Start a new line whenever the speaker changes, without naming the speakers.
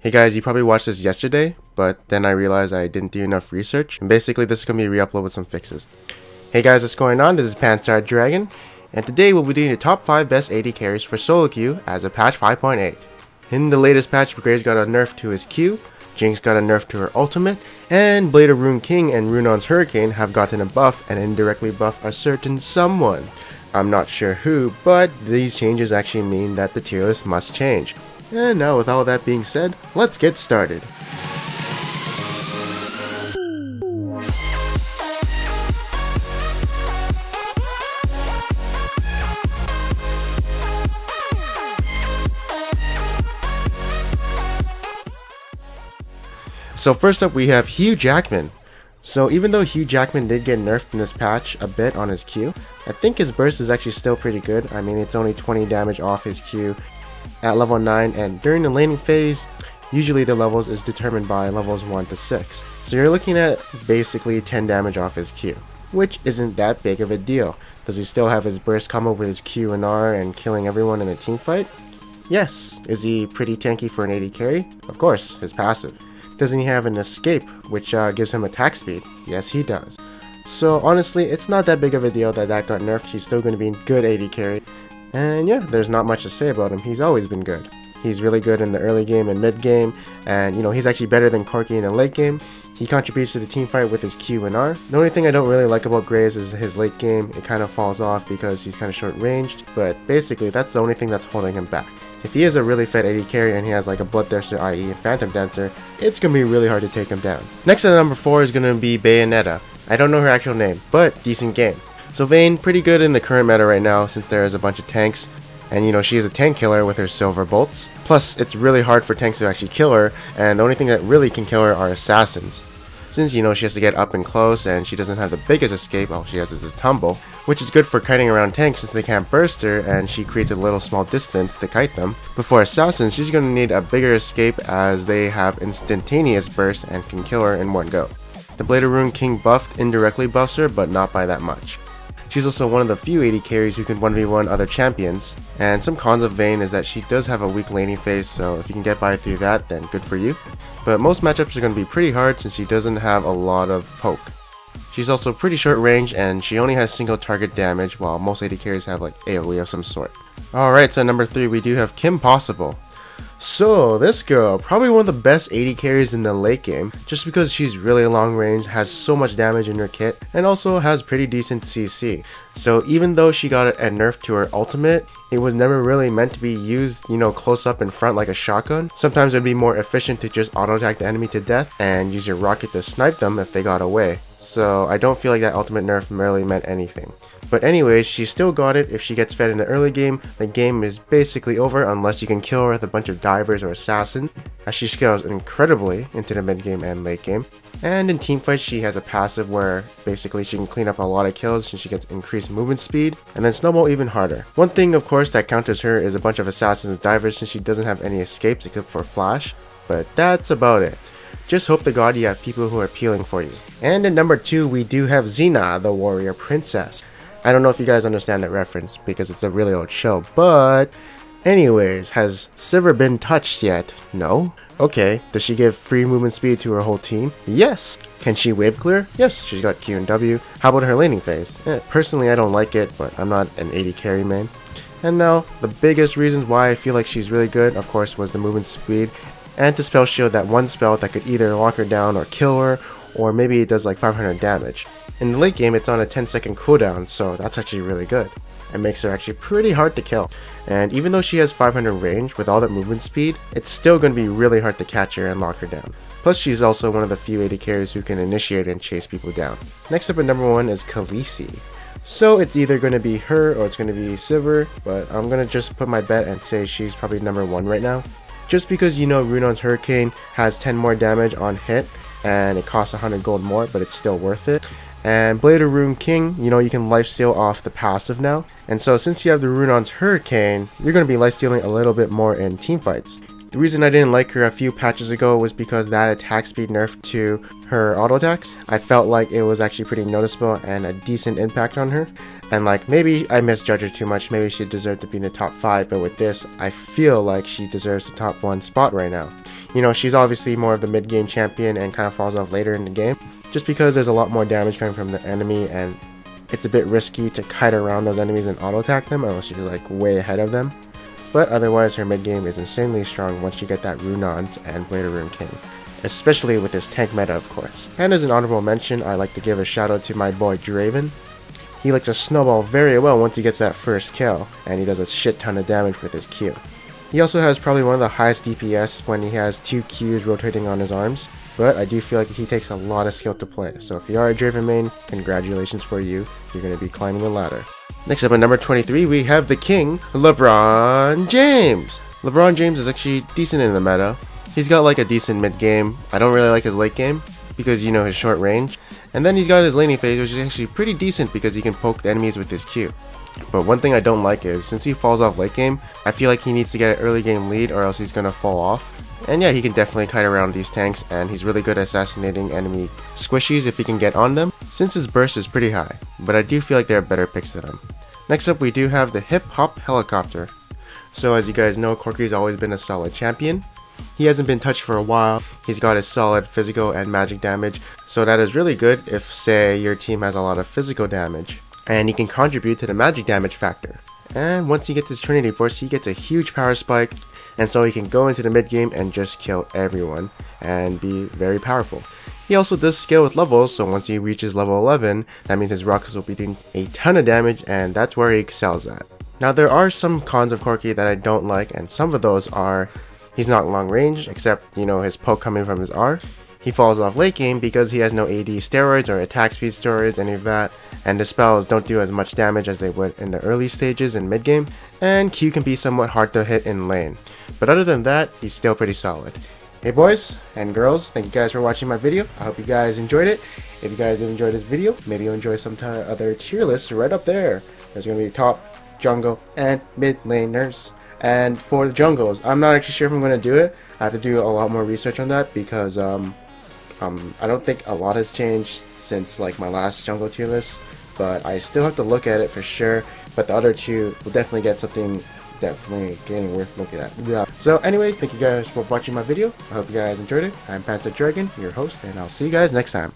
Hey guys, you probably watched this yesterday, but then I realized I didn't do enough research, and basically this is going to be a re-upload with some fixes. Hey guys, what's going on? This is Panstar Dragon, and today we'll be doing the top 5 best AD carries for solo queue as of patch 5.8. In the latest patch, Graves got a nerf to his Q, Jinx got a nerf to her ultimate, and Blade of Ruin King and Runon's Hurricane have gotten a buff and indirectly buff a certain someone. I'm not sure who, but these changes actually mean that the tier list must change. And now with all that being said, let's get started. So first up we have Hugh Jackman. So even though Hugh Jackman did get nerfed in this patch a bit on his Q, I think his burst is actually still pretty good. I mean, it's only 20 damage off his Q at level 9, and during the laning phase, usually the levels is determined by levels 1 to 6. So you're looking at basically 10 damage off his Q, which isn't that big of a deal. Does he still have his burst combo with his Q and R and killing everyone in a team fight? Yes. Is he pretty tanky for an AD carry? Of course, his passive. Doesn't he have an escape, which gives him attack speed? Yes, he does. So honestly, it's not that big of a deal that got nerfed. He's still going to be a good AD carry. And yeah, there's not much to say about him. He's always been good. He's really good in the early game and mid game, and you know, he's actually better than Corki in the late game. He contributes to the team fight with his Q and R. The only thing I don't really like about Graves is his late game. It kind of falls off because he's kind of short ranged, but basically that's the only thing that's holding him back. If he is a really fed AD carry and he has like a Bloodthirster, i.e. Phantom Dancer, it's going to be really hard to take him down. Next at number 4 is going to be Bayonetta. I don't know her actual name, but decent game. So Vayne, pretty good in the current meta right now since there is a bunch of tanks. And you know, she is a tank killer with her silver bolts. Plus, it's really hard for tanks to actually kill her, and the only thing that really can kill her are assassins. Since, you know, she has to get up and close and she doesn't have the biggest escape, all she has is a tumble, which is good for kiting around tanks since they can't burst her and she creates a little small distance to kite them. But for assassins, she's going to need a bigger escape as they have instantaneous burst and can kill her in one go. The Blade of Ruin King buffed indirectly buffs her, but not by that much. She's also one of the few AD carries who can 1v1 other champions, and some cons of Vayne is that she does have a weak laning phase, so if you can get by through that, then good for you. But most matchups are going to be pretty hard since she doesn't have a lot of poke. She's also pretty short range and she only has single target damage, while most AD carries have like AoE of some sort. Alright, so number 3 we do have Kim Possible. So this girl, probably one of the best AD carries in the late game, just because she's really long range, has so much damage in her kit, and also has pretty decent CC. So even though she got a nerf to her ultimate, it was never really meant to be used, you know, close up in front like a shotgun. Sometimes it'd be more efficient to just auto attack the enemy to death and use your rocket to snipe them if they got away. So I don't feel like that ultimate nerf really meant anything. But anyways, she still got it. If she gets fed in the early game, the game is basically over unless you can kill her with a bunch of divers or assassins, as she scales incredibly into the mid game and late game. And in teamfights, she has a passive where basically she can clean up a lot of kills and she gets increased movement speed, and then snowball even harder. One thing of course that counters her is a bunch of assassins and divers since she doesn't have any escapes except for flash, but that's about it. Just hope to God you have people who are peeling for you. And in number 2 we do have Xena, the warrior princess. I don't know if you guys understand that reference because it's a really old show, but anyways, has Sivir been touched yet? No? Okay, does she give free movement speed to her whole team? Yes! Can she wave clear? Yes, she's got Q and W. How about her laning phase? Personally I don't like it, but I'm not an AD carry main. And now, the biggest reasons why I feel like she's really good, of course, was the movement speed, and to spell shield that one spell that could either lock her down or kill her, or maybe it does like 500 damage. In the late game it's on a 10-second cooldown, so that's actually really good. It makes her actually pretty hard to kill. And even though she has 500 range with all that movement speed, it's still going to be really hard to catch her and lock her down. Plus she's also one of the few AD carries who can initiate and chase people down. Next up at number 1 is Khaleesi. So it's either going to be her or it's going to be Sivir, but I'm going to just put my bet and say she's probably number 1 right now. Just because, you know, Runon's Hurricane has 10 more damage on hit and it costs 100 gold more, but it's still worth it. And Blade of Ruin King, you know, you can lifesteal off the passive now. And so since you have the Runon's Hurricane, you're going to be lifestealing a little bit more in teamfights. The reason I didn't like her a few patches ago was because that attack speed nerf to her auto attacks, I felt like it was actually pretty noticeable and a decent impact on her. And like, maybe I misjudged her too much, maybe she deserved to be in the top 5, but with this, I feel like she deserves the top 1 spot right now. You know, she's obviously more of the mid-game champion and kind of falls off later in the game, just because there's a lot more damage coming from the enemy and it's a bit risky to kite around those enemies and auto-attack them unless you're like way ahead of them. But otherwise, her mid-game is insanely strong once you get that Runons and Blade of Rune King, especially with this tank meta, of course. And as an honorable mention, I like to give a shout out to my boy Draven. He likes to snowball very well once he gets that first kill, and he does a shit ton of damage with his Q. He also has probably one of the highest DPS when he has 2 Qs rotating on his arms, but I do feel like he takes a lot of skill to play, so if you are a Draven main, congratulations for you, you're going to be climbing the ladder. Next up at number 23, we have the king, LeBron James. LeBron James is actually decent in the meta. He's got like a decent mid game. I don't really like his late game because, you know, his short range. And then he's got his laning phase, which is actually pretty decent because he can poke the enemies with his Q. But one thing I don't like is, since he falls off late game, I feel like he needs to get an early game lead or else he's gonna fall off. And yeah, he can definitely kite around these tanks, and he's really good at assassinating enemy squishies if he can get on them, since his burst is pretty high, but I do feel like there are better picks than him. Next up, we do have the Hip Hop Helicopter. So as you guys know, Corki's always been a solid champion. He hasn't been touched for a while. He's got his solid physical and magic damage, so that is really good if, say, your team has a lot of physical damage. And he can contribute to the magic damage factor. And once he gets his Trinity Force, he gets a huge power spike, and so he can go into the mid game and just kill everyone and be very powerful. He also does scale with levels, so once he reaches level 11, that means his rockets will be doing a ton of damage, and that's where he excels at. Now there are some cons of Corki that I don't like, and some of those are he's not long range, except, you know, his poke coming from his R. He falls off late game because he has no AD steroids or attack speed steroids, any of that, and the spells don't do as much damage as they would in the early stages in mid game, and Q can be somewhat hard to hit in lane. But other than that, he's still pretty solid. Hey boys and girls, thank you guys for watching my video. I hope you guys enjoyed it. If you guys did enjoy this video, maybe you'll enjoy some other tier lists right up there. There's going to be top, jungle, and mid laners. And for the jungles, I'm not actually sure if I'm going to do it. I have to do a lot more research on that because I don't think a lot has changed since like my last jungle tier list, but I still have to look at it for sure. But the other two will definitely get something definitely getting worth looking at. Yeah. So anyways, thank you guys for watching my video. I hope you guys enjoyed it. I'm Panther Dragon, your host, and I'll see you guys next time.